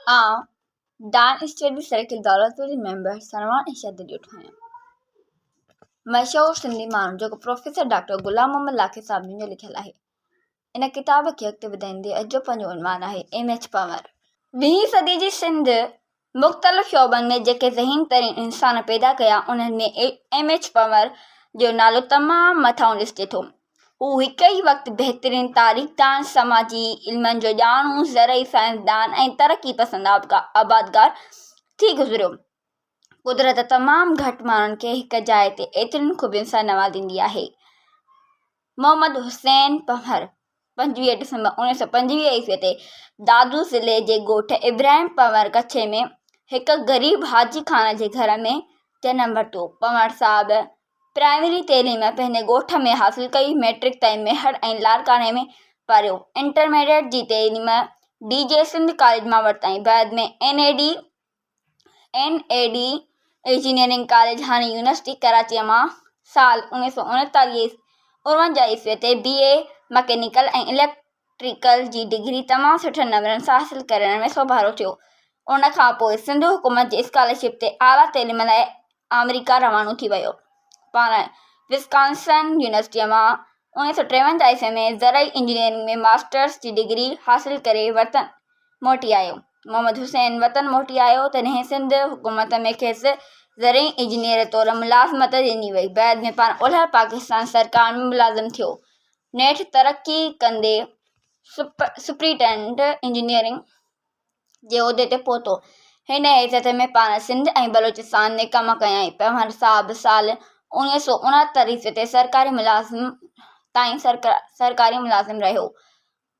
आउं डान study circle Daulatpur जी member सनवान इर्शाद ॾिठो आहियां। मशहूरु सिंधी माण्हू जेको प्रोफेसर डॉक्टर गुलाम मोहम्मद लाखे साहिब जो लिखियलु आहे। इन किताब खे अॻिते वधाईंदे अॼु जो पंहिंजो उनवान आहे एम.एच. पंवर। 20वीं सदी जी सिंध मुख़्तलिफ़ शोबनि में जेके ज़हीन तरीन इंसान पैदा कया उन्हनि में एम.एच. पंवर जो नालो तमामु मथां ॾिसिजे थो। हू हिक ई वक़्तु बहितरीन तारीख़दान, समाजी इल्मनि जो ॼाणू, ज़रई साइंसदान ऐं तरक़ी पसंद आबादगार थी गुज़रियो। कुदरत तमामु घटि माण्हुनि खे हिक जाइ ते एतिरियुनि ख़ूबियुनि सां नवाज़ींदी आहे। मोहम्मद हुसैन पंवर 25 डिसंबर 1925 ईस्वी ते दादू ज़िले जे ॻोठ इब्राहिम पंवर कच्छे में हिक ग़रीब हाजी ख़ान जे घर में जनमु वरितो। पंवर साहिब प्राइमरी तइलीम पंहिंजे ॻोठ में हासिलु कई। मैट्रिक ताईं मेहर ऐं लाड़काने में पढ़ियो। इंटरमीडिएट जी तइलीम D.J. सिंध कॉलेज मां वरितई। बाद में N.A.D. इंजीनियरिंग कॉलेज हाणे यूनिवर्सिटी कराची मां साल 1949 ईस्वी ते B.A. मैकेनिकल ऐं इलेक्ट्रिकल जी डिग्री तमामु सुठे नमूननि सां हासिलु करण में सोभारो थियो। उन खां पोइ सिंध हुकूमत जी स्कॉलरशिप ते आला तइलीम लाइ अमेरिका रवानो थी वियो। पाण विस्कॉन्सिन यूनिवर्सिटीअ मां 1953 ईस्वी में ज़रई इंजीनियरिंग में मास्टर्स जी डिग्री हासिलु करे वतन मोटी आयो। मोहम्मद हुसैन वतन मोटी आयो तॾहिं सिंध हुकूमत में खेसि ज़रई इंजीनियर तौरु मुलाज़मत ॾिनी वई। बाद में पाण ओलह पाकिस्तान सरकार में मुलाज़िम थियो। नेठि तरक़ी कंदे सुपरिटेंडेंट इंजीनियरिंग जे उहिदे ते पहुतो। हिन हैसियत में पाण सिंध ऐं बलोचिस्तान में कम कयाई। पंवर साहिब साल 1969 ईस्वी ते सरकारी मुलाज़िम रहियो।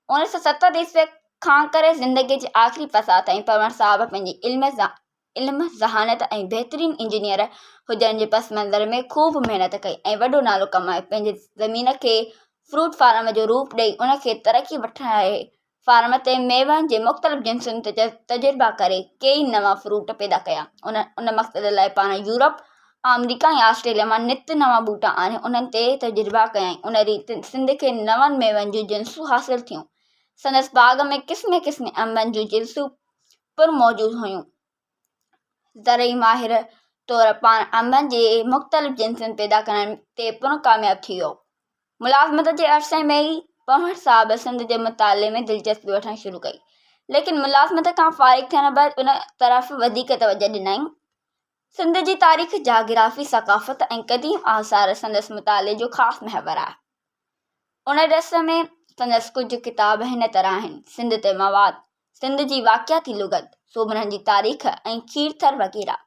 1970 ईस्वी खां करे ज़िंदगीअ जे आख़िरी पसार ताईं पंवर साहिब पंहिंजी इल्म ज़हानत ऐं बहितरीन इंजीनियर हुजण जे पस मंज़र में ख़ूब महिनत कई ऐं वॾो नालो कमाए। पंहिंजे ज़मीन खे फ्रूट फार्म जो रूप ॾेई उन खे तरक़ी वठाए फार्म ते मेवनि जे मुख़्तलिफ़ जिन्सुनि ते तजुर्बा करे कई नवां फ्रूट पैदा कया। उन मक़सद लाइ पाण यूरोप, अमेरिका ऐं ऑस्ट्रेलिया मां नित नवां ॿूटा आणे उन्हनि ते तजुर्बा कयाई। उन रीति सिंध खे नवनि मेवनि जूं जिन्सूं हासिलु थियूं। संदसि बाग़ में क़िस्म क़िस्म अंबनि जूं जिन्सूं पुर मौजूदु हुयूं। ज़रई माहिर तौरु पाण अंबनि जे मुख़्तलिफ़ जिन्सुनि पैदा करण ते पुर कामयाबु थी वियो। मुलाज़मत जे अरसे में ई पंवर साहिब सिंध जे मुताले में दिलचस्पी वठणु शुरू कई। लेकिन मुलाज़मत खां फ़ारिग़ थियण बैदि उन तरफ़ वधीक तवजो ॾिनई। सिंध जी तारीख़, जाग्राफ़ी, सक़ाफ़त ऐं क़दीम आसार संदसि मुताले जो ख़ासि महवर आहे। उन ॾिस में संदसि कुझु किताब हिन तरह आहिनि: सिंध ते मवाद, सिंध जी वाक़ियाती लुग़त, सूबरनि जी तारीख़ ऐं खीरथर वग़ैरह।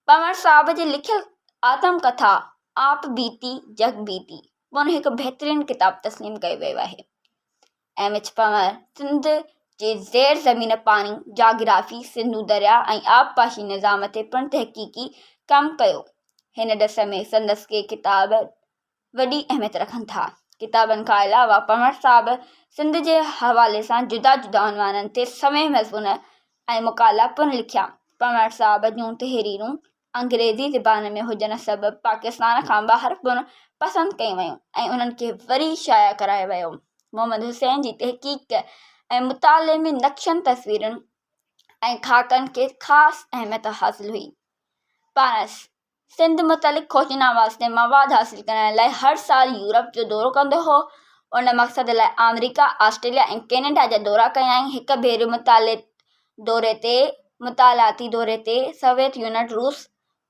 पंवर साहिब जी लिखियलु आत्मकथा आप बीती जग बीती पिणु हिकु बहितरीनु किताब तस्लीम कयो वियो आहे। एम.एच. पंवर सिंध जे ज़ेर ज़मीन पाणी, जाग्राफ़ी, सिंधू दरिया ऐं आबपाशी निज़ाम ते पिणु तहक़ीक़ी कमु कयो। हिन ॾिस में संदसि के किताब वॾी अहमियत रखनि था। किताबनि खां अलावा पंवर साहिब सिंध जे हवाले सां जुदा जुदा उनवाननि ते समय मज़मून ऐं मुक़ाला पिणु लिखिया। पंवर साहिब जूं तहरीरूं अंग्रेज़ी ज़बान में हुजण सबबि पाकिस्तान खां ॿाहिरि पिणु पसंदि कयूं वयूं ऐं उन्हनि खे वरी शाया करायो वियो। मोहम्मद हुसैन जी तहक़ीक़ ऐं मुताले में नक्शनि, तस्वीरुनि ऐं ख़ाकनि खे ख़ासि अहमियत हासिलु हुई। पाण सिंध मुतलिक़ खोजना वास्ते मवाद हासिलु करण लाइ हर साल यूरोप जो दौरो कंदो हो। उन मक़सद लाइ अमेरिका, ऑस्ट्रेलिया ऐं कैनेडा जा दौरा कयाई। हिकु भेरे मुतालाती दौरे ते सोवियत यूनियन रूस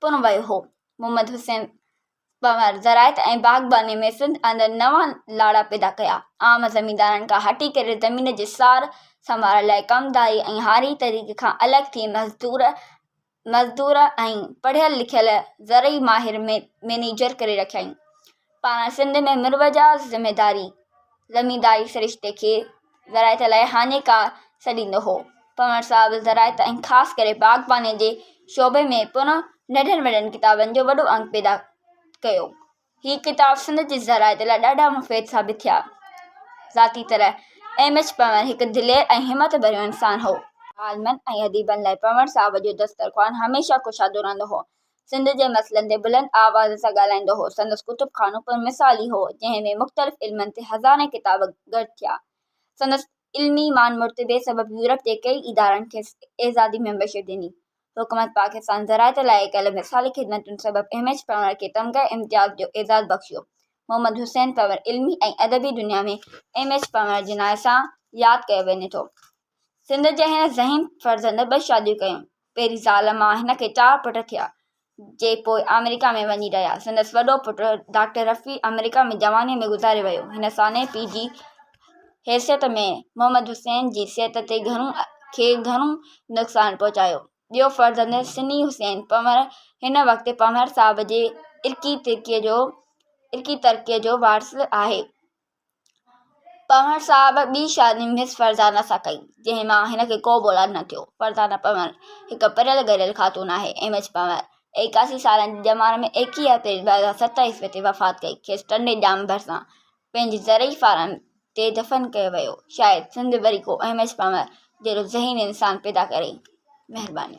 पिणु वियो हो। मोहम्मद हुसैन पंवर ज़राअत ऐं बाग़बानी में सिंध अंदरि नवां लाड़ा पैदा कया। आम ज़मींदारनि खां हटी करे ज़मीन जे सार संभाल लाइ कमदारी ऐं हारी तरीक़े खां अलॻि थी मज़दूर ऐं पढ़ियल लिखियल ज़रई माहिर मैनेजर करे रखियई। पाण सिंध में मुरवजा ज़मींदारी सिरिश्ते खे ज़राअत लाइ हानिकार सॾींदो हो। पंवर साहिब ज़राअत ऐं ख़ासि करे बाग़बानी जे शोबे में पिणु नंढनि वॾनि किताबनि जो वॾो अंग पैदा कयो। हीअ किताब सिंध जी ज़राअत लाइ ॾाढा मुफ़ीद साबित थिया। ज़ाती तरह एम.एच. पंवर हिकु दिलेर ऐं हिमत भरियो इंसान हो। आलिमनि ऐं अदीबनि लाइ पंवर साहिब जो दस्तरख़्वान हमेशह कुशादो रहंदो हो। सिंध जे मसइलनि ते बुलंद आवाज़ सां ॻाल्हाईंदो हो। संदसि कुतुबखानो पिणु मिसाली हो, जंहिं में मुख़्तलिफ़ इल्मनि ते हज़ारें किताब ॻड थिया। संदसि इल्मी मान-मुर्तबे सबबि यूरोप जे कई इदारनि खे एज़ादी मेंबरशिप ॾिनी। हुकूमत पाकिस्तान ज़राअत लाइ कयल मिसाली ख़िदमतुनि सबबि एमएच पंवर खे तमग़ा इम्तियाज़ जो एज़ाज़ बख़्शियो। मोहम्मद हुसैन पंवर इल्मी ऐं अदबी दुनिया में एमएच पंवर जे नाले सां यादि कयो वञे थो। सिंध जे हिन ज़हीन फ़र्ज़ंद 2 शादियूं कयूं। पहिरीं ज़ाल मां हिन खे 4 पुट थिया, जे पोइ अमेरिका में वञी रहिया। संदसि वॾो पुटु डॉक्टर रफ़ी अमेरिका में जवानीअ में गुज़ारे वियो। हिन साने पीउ जी हैसियत में मोहम्मद हुसैन जी सिहत ते घणो नुक़सानु पहुचायो। ॿियो फ़र्ज़ंद सनी हुसैन पंवर हिन वक़्ति पंवर साहब जे इर्क़ी तरक़ीअ जो वारिस आहे। पंवर साहब ॿी शादी मिस फ़रज़ाना सां कई, जंहिं मां हिन खे को बि औलाद न थियो। फ़रज़ाना पंवर हिकु पढ़ियल ॻरियल ख़ातून आहे। एमएच पंवर 81 सालनि जी ॼमाण में 21 अप्रैल 2007 ईस्वी ते वफ़ात कई। खेसि टंडे ॼाम भरिसां पंहिंजी ज़रई फार्म ते दफ़न कयो वियो। शायदि सिंध वरी को एमएच पंवर जहिड़ो ज़हीन इंसान पैदा करे। महिरबानी।